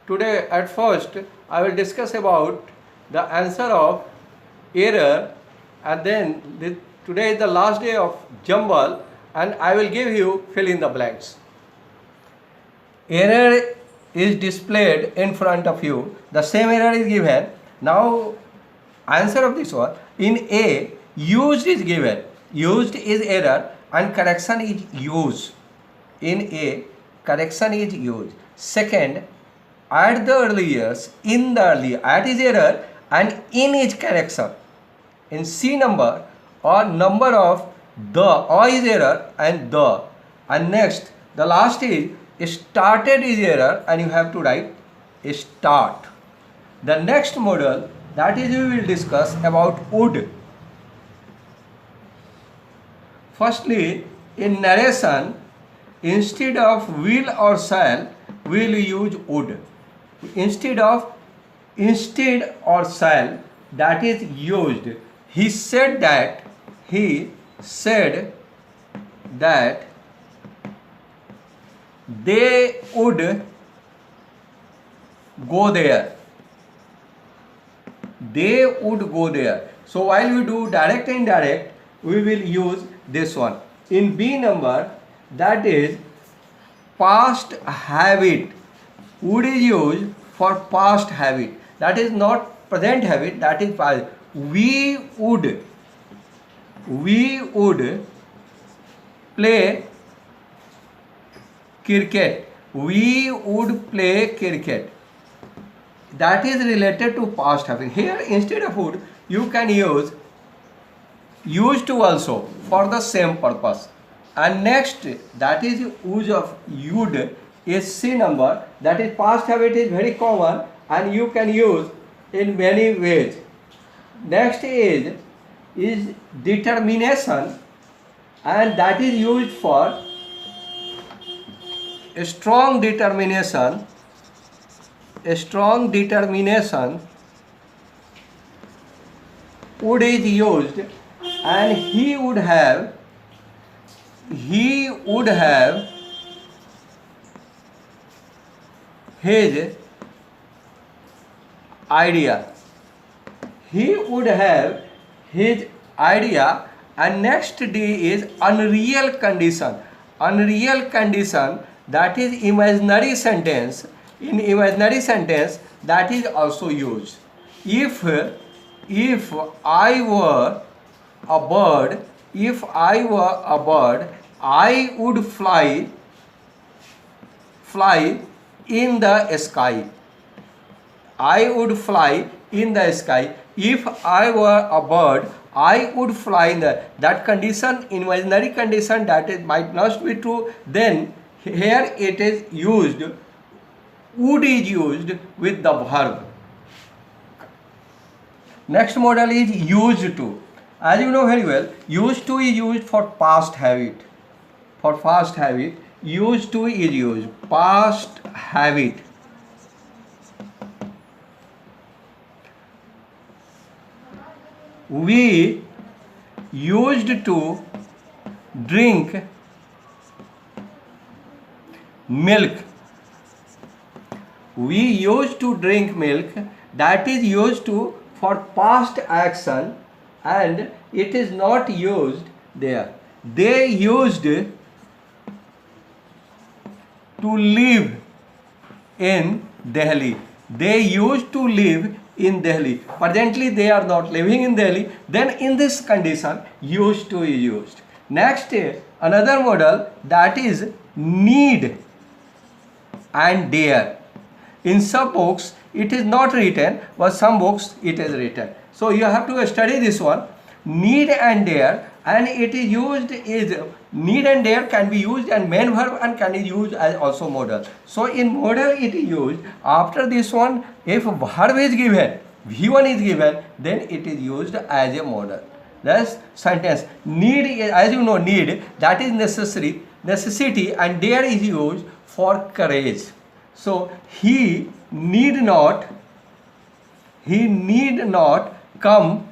Today at first I will discuss about the answer of error, and then today is the last day of jumble and I will give you fill in the blanks. Error is displayed in front of you. The same error is given. Now answer of this one, in A, used is given. Used is error and correction is use. In A, correction is used. Second, at the early years, in the early, at is error and in is correction. In C number, or number of the, or is error and the. And next, the last is started is error and you have to write start. The next model, that is we will discuss about would. Firstly, in narration, instead of will or shall, we will use would. Instead or shall, that is used. He said that they would go there. They would go there. So while we do direct and indirect, we will use this one. In B number, that is past habit. Would is used for past habit. That is not present habit, that is past. We would play cricket. We would play cricket. That is related to past habit. Here instead of would, you can use used to also for the same purpose. And next, that is use of would is C number. That is past habit is very common and you can use in many ways. Next is determination, and that is used for a strong determination. Would is used, and he would have his idea. He would have his idea. And next D is unreal condition. Unreal condition, that is imaginary sentence. In imaginary sentence, that is also used. If I were a bird, I would fly in the sky. I would fly in the sky. If I were a bird, I would fly in the, that condition, imaginary condition, that is might not be true. Then here it is used, would is used with the verb. Next model is used to. As you know very well, used to is used for past habit. For past habit, used to is used. Past habit. We used to drink milk. We used to drink milk. That is used to for past action and it is not used there. They used to live in Delhi. They used to live in Delhi. Presently they are not living in Delhi. Then in this condition, used to is used. Next, another model, that is need and dare. In some books it is not written, but some books it is written. So you have to study this one, need and dare, and it is used is need and dare can be used as main verb and can be used as also modal. So in modal it is used. After this one, if verb is given, V1 is given, then it is used as a modal. Thus sentence, need, as you know, need, that is necessity, and dare is used for courage. So he need not come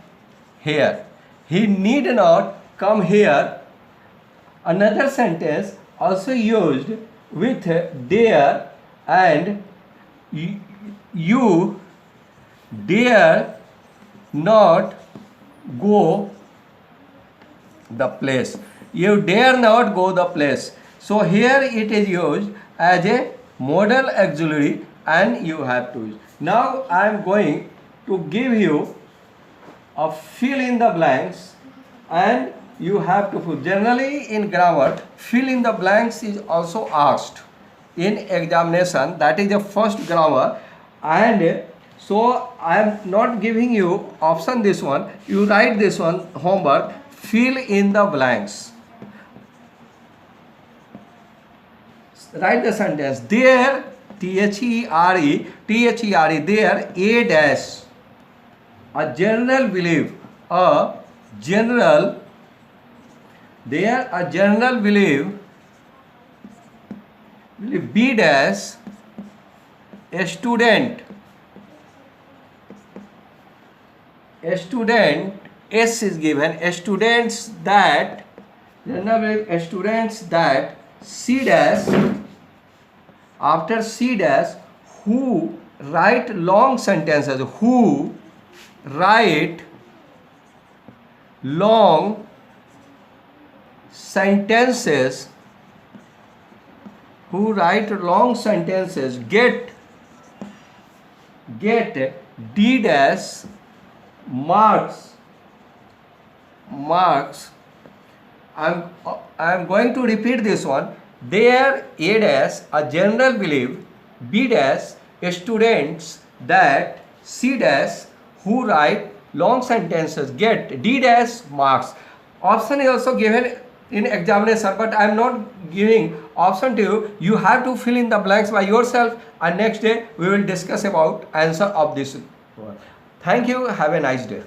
here. He need not come here. Another sentence also used with dare and you dare not go the place. You dare not go the place. So here it is used as a modal auxiliary and you have to use. Now I am going to give you a fill in the blanks and you have to put. Generally in grammar, fill in the blanks is also asked in examination. That is the first grammar, and so I am not giving you option this one. You write this one homework, fill in the blanks. Write the sentence. There, There, there, a dash. A general belief, B dash, a student, S is given, a students that, C dash, after C dash, who write long sentences, who write long sentences, get D dash marks. I am going to repeat this one. There, A dash, a general belief, B dash, students that, C dash, who write long sentences, get D dash marks. Option is also given in examination, but I am not giving option to you. You have to fill in the blanks by yourself, and next day we will discuss about answer of this one. Thank you. Have a nice day.